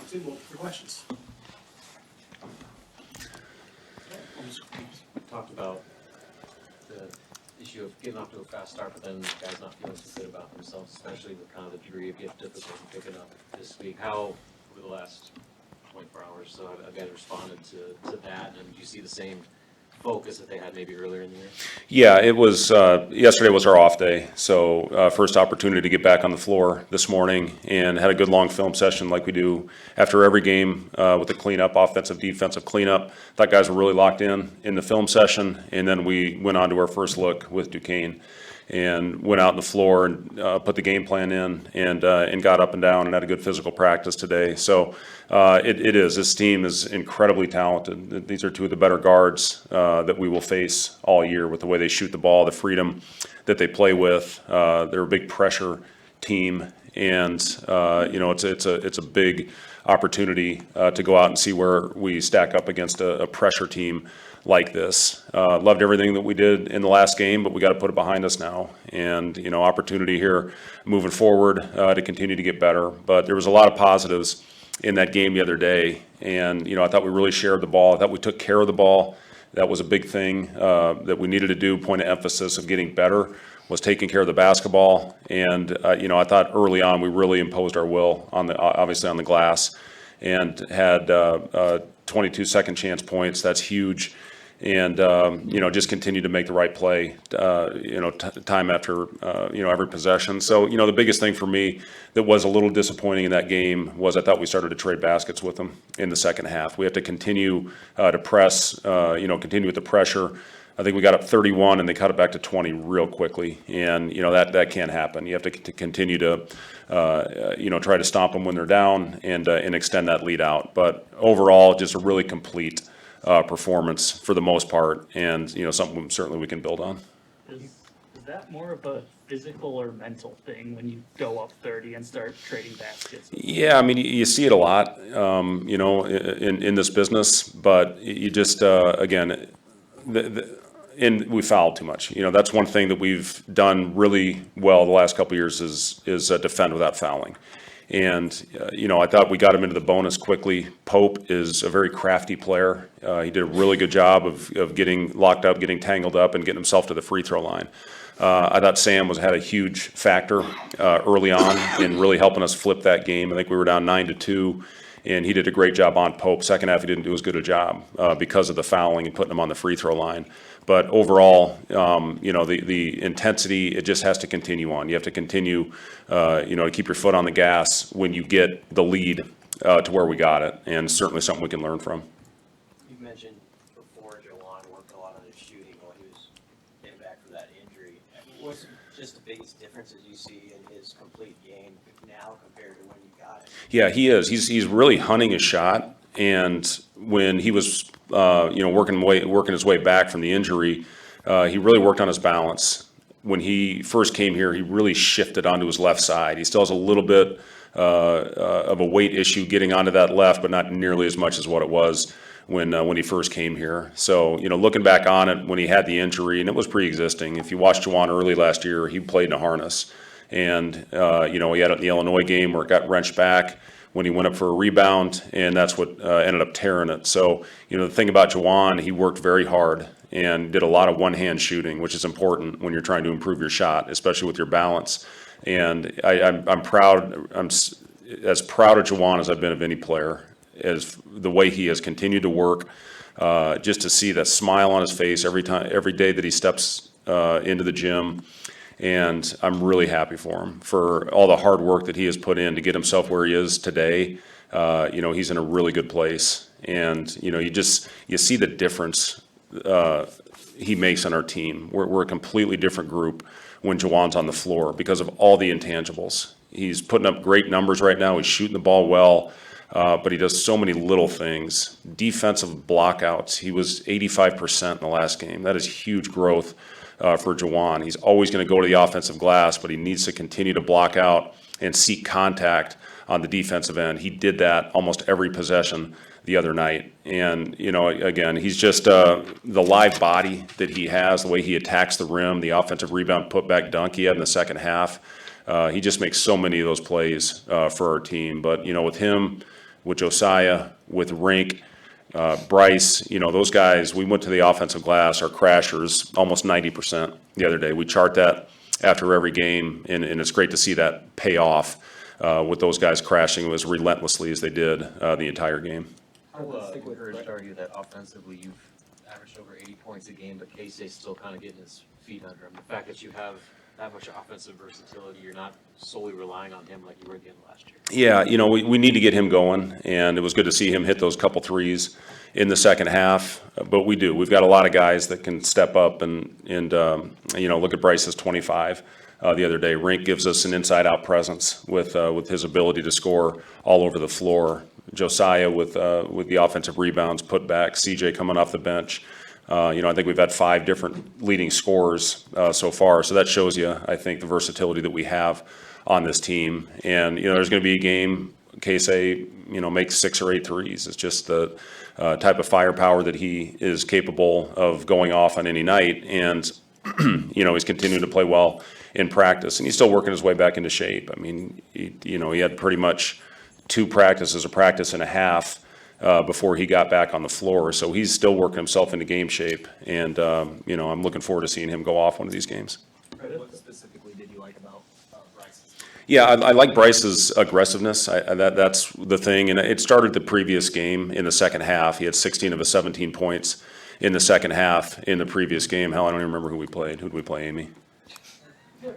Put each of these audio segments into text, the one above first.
table for questions. Talked about the issue of getting off to a fast start, but then guys not feeling so good about themselves, especially with kind of the degree of difficulty picking up this week. How, over the last 24 hours, so have guys responded to that? And do you see the same focus that they had maybe earlier in the year? Yeah, it was, yesterday was our off day, so first opportunity to get back on the floor this morning and had a good long film session like we do after every game with the cleanup, offensive, defensive cleanup. Thought guys were really locked in the film session, and then we went on to our first look with Duquesne and went out on the floor and put the game plan in and got up and down and had a good physical practice today. So this team is incredibly talented. These are two of the better guards that we will face all year with the way they shoot the ball, the freedom that they play with. They're a big pressure team, and it's a big opportunity to go out and see where we stack up against a pressure team like this. Loved everything that we did in the last game, but we got to put it behind us now. And, opportunity here moving forward to continue to get better. But there was a lot of positives in that game the other day. And, I thought we really shared the ball. I thought we took care of the ball. That was a big thing that we needed to do. Point of emphasis of getting better was taking care of the basketball. And, I thought early on we really imposed our will obviously on the glass and had 22 second chance points. That's huge. And, just continue to make the right play, time after, every possession. So, the biggest thing for me that was a little disappointing in that game was I thought we started to trade baskets with them in the second half. We have to continue to press, continue with the pressure. I think we got up 31 and they cut it back to 20 real quickly. And, that can't happen. You have to continue to, try to stomp them when they're down and extend that lead out. But overall, just a really complete performance for the most part, and something certainly we can build on. Is that more of a physical or mental thing when you go up 30 and start trading baskets? Yeah, I mean, you see it a lot, in this business, but you just again, we foul too much. That's one thing that we've done really well the last couple of years is defend without fouling. And, I thought we got him into the bonus quickly. Pope is a very crafty player. He did a really good job of getting locked up, getting tangled up, and getting himself to the free throw line. I thought Sam had a huge factor early on in really helping us flip that game. I think we were down 9-2, and he did a great job on Pope. Second half, he didn't do as good a job because of the fouling and putting him on the free throw line. But overall, the intensity, it just has to continue on. You have to continue, to keep your foot on the gas when you get the lead to where we got it, and certainly something we can learn from. You mentioned before Jawan worked a lot on his shooting while he was getting back from that injury. What's just the biggest differences you see in his complete game now compared to when you got it? Yeah, he is. He's really hunting his shot, and when he was working his way back from the injury, he really worked on his balance. When he first came here, he really shifted onto his left side. He still has a little bit of a weight issue getting onto that left, but not nearly as much as what it was when he first came here. So, looking back on it, when he had the injury, and it was pre-existing, if you watched Juwan early last year, he played in a harness. And, he had it in the Illinois game where it got wrenched back when he went up for a rebound, and that's what ended up tearing it. So, the thing about Juwan, he worked very hard and did a lot of one-hand shooting, which is important when you're trying to improve your shot, especially with your balance. And I'm proud. I'm as proud of Juwan as I've been of any player, as the way he has continued to work, just to see that smile on his face every day that he steps into the gym. And I'm really happy for him for all the hard work that he has put in to get himself where he is today. He's in a really good place, and you see the difference he makes on our team. We're a completely different group when Juwan's on the floor because of all the intangibles. He's putting up great numbers right now. He's shooting the ball well, but he does so many little things. Defensive blockouts. He was 85% in the last game. That is huge growth for Juwan. He's always going to go to the offensive glass, but he needs to continue to block out and seek contact on the defensive end. He did that almost every possession the other night. And, again, he's just the live body that he has, the way he attacks the rim, the offensive rebound putback dunk he had in the second half. He just makes so many of those plays for our team. But, with him with Josiah, with Rink, Bryce, those guys, we went to the offensive glass, our crashers, almost 90% the other day. We chart that after every game, and it's great to see that pay off with those guys crashing as relentlessly as they did the entire game. How encouraged are you that offensively you've averaged over 80 points a game, but Casey's still kind of getting his feet under him? The fact that you have that much offensive versatility, you're not solely relying on him like you were at the end of last year. Yeah, we need to get him going, and it was good to see him hit those couple threes in the second half. But we do. We've got a lot of guys that can step up and look at Bryce's 25 the other day. Rink gives us an inside-out presence with his ability to score all over the floor. Josiah with the offensive rebounds, putbacks. CJ coming off the bench. I think we've had 5 different leading scorers so far. So that shows you, I think, the versatility that we have on this team. And, there's going to be a game, Casey, makes 6 or 8 threes. It's just the type of firepower that he is capable of going off on any night. And, he's continuing to play well in practice. And he's still working his way back into shape. I mean, he had pretty much 2 practices, a practice and a half, before he got back on the floor. So he's still working himself into game shape. And, I'm looking forward to seeing him go off one of these games. What specifically did you like about Bryce's? Yeah, I like Bryce's aggressiveness. That's the thing. And it started the previous game in the second half. He had 16 of his 17 points in the second half in the previous game. Hell, I don't even remember who we played. Who did we play, Amy?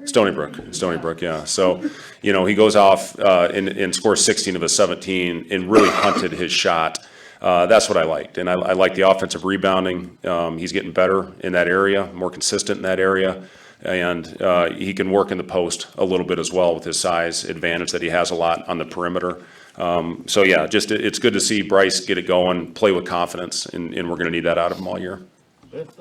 Stony Brook, yeah. So, he goes off and scores 16 of his 17 and really hunted his shot. That's what I liked. And I like the offensive rebounding. He's getting better in that area, more consistent in that area. And he can work in the post a little bit as well with his size advantage that he has a lot on the perimeter. So, yeah, it's good to see Bryce get it going, play with confidence, and we're going to need that out of him all year. With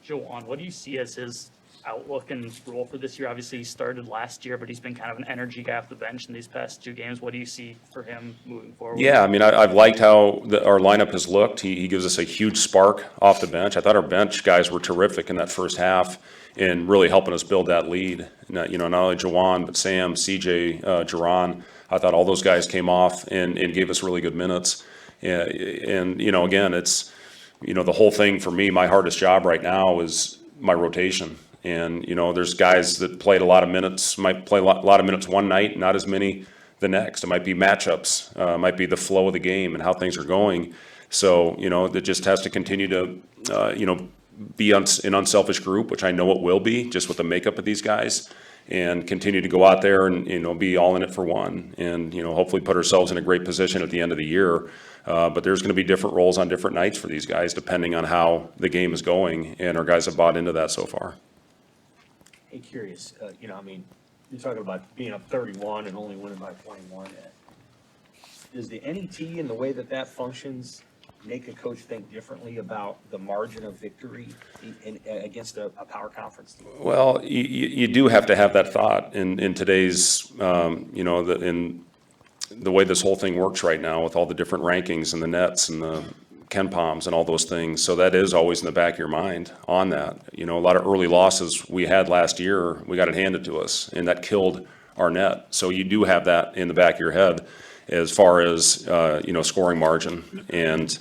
Jawan, what do you see as his outlook and role for this year? Obviously, he started last year, but he's been kind of an energy guy off the bench in these past 2 games. What do you see for him moving forward? Yeah, I mean, I've liked how our lineup has looked. He gives us a huge spark off the bench. I thought our bench guys were terrific in that first half in really helping us build that lead. Not only Jawan, but Sam, CJ, Jaron. I thought all those guys came off and gave us really good minutes. And again, it's, the whole thing for me, my hardest job right now is my rotation. And, there's guys that played a lot of minutes, might play a lot of minutes one night, not as many the next. It might be matchups, might be the flow of the game and how things are going. So, that just has to continue to, be an unselfish group, which I know it will be, just with the makeup of these guys, and continue to go out there and, be all in it for one. And, hopefully put ourselves in a great position at the end of the year. But there's going to be different roles on different nights for these guys, depending on how the game is going. And our guys have bought into that so far. Hey, curious, you're talking about being up 31 and only winning by 21. Does the NET and the way that functions make a coach think differently about the margin of victory against a power conference team? Well, you do have to have that thought in today's, in the way this whole thing works right now with all the different rankings and the nets and the Ken Palms and all those things. So that is always in the back of your mind on that. A lot of early losses we had last year, we got it handed to us, and that killed our net. So you do have that in the back of your head as far as, scoring margin. And,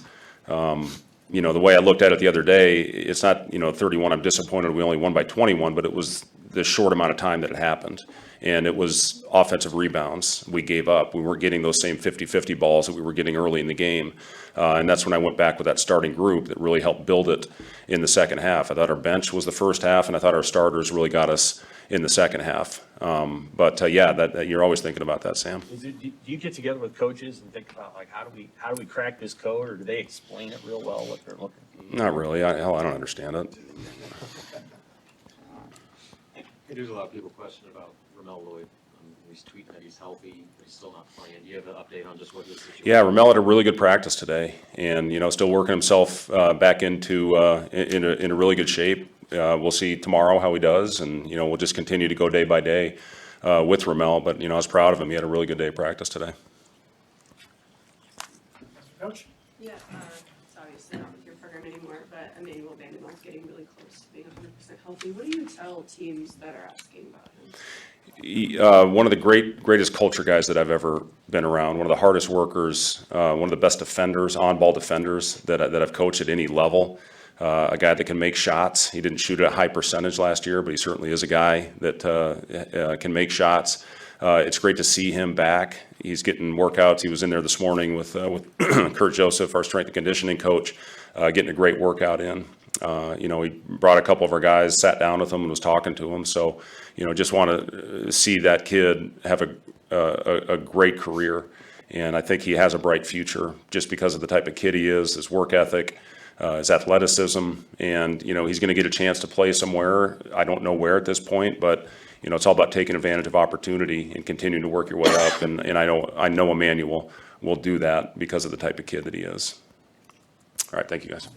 the way I looked at it the other day, it's not, 31, I'm disappointed we only won by 21, but it was the short amount of time that it happened. And it was offensive rebounds we gave up. We weren't getting those same 50-50 balls that we were getting early in the game. And that's when I went back with that starting group that really helped build it in the second half. I thought our bench was the first half, and I thought our starters really got us in the second half. That you're always thinking about that, Sam. Do you get together with coaches and think about, like, how do we crack this code, or do they explain it real well, what they're looking for? Not really. I don't understand it. There's a lot of people question about Ramel Lloyd. He's tweeting that he's healthy, but he's still not playing. Do you have an update on just what his situation is? Yeah, Ramel had a really good practice today, and still working himself back into in a really good shape. We'll see tomorrow how he does, and we'll just continue to go day by day with Ramel. But I was proud of him. He had a really good day of practice today. Coach? Yeah, it's obviously not with your program anymore, but Emmanuel Vanderbilt's getting really close to being 100% healthy. What do you tell teams that are asking about him? One of the greatest culture guys that I've ever been around, one of the hardest workers, one of the best defenders, on-ball defenders that I've coached at any level. A guy that can make shots. He didn't shoot at a high percentage last year, but he certainly is a guy that can make shots. It's great to see him back. He's getting workouts. He was in there this morning with Kurt Joseph, our strength and conditioning coach, getting a great workout in. He brought a couple of our guys, sat down with them, and was talking to them. So, just want to see that kid have a great career. And I think he has a bright future just because of the type of kid he is, his work ethic, his athleticism, and, he's going to get a chance to play somewhere. I don't know where at this point, but, it's all about taking advantage of opportunity and continuing to work your way up. And I know Emmanuel will do that because of the type of kid that he is. All right, thank you, guys.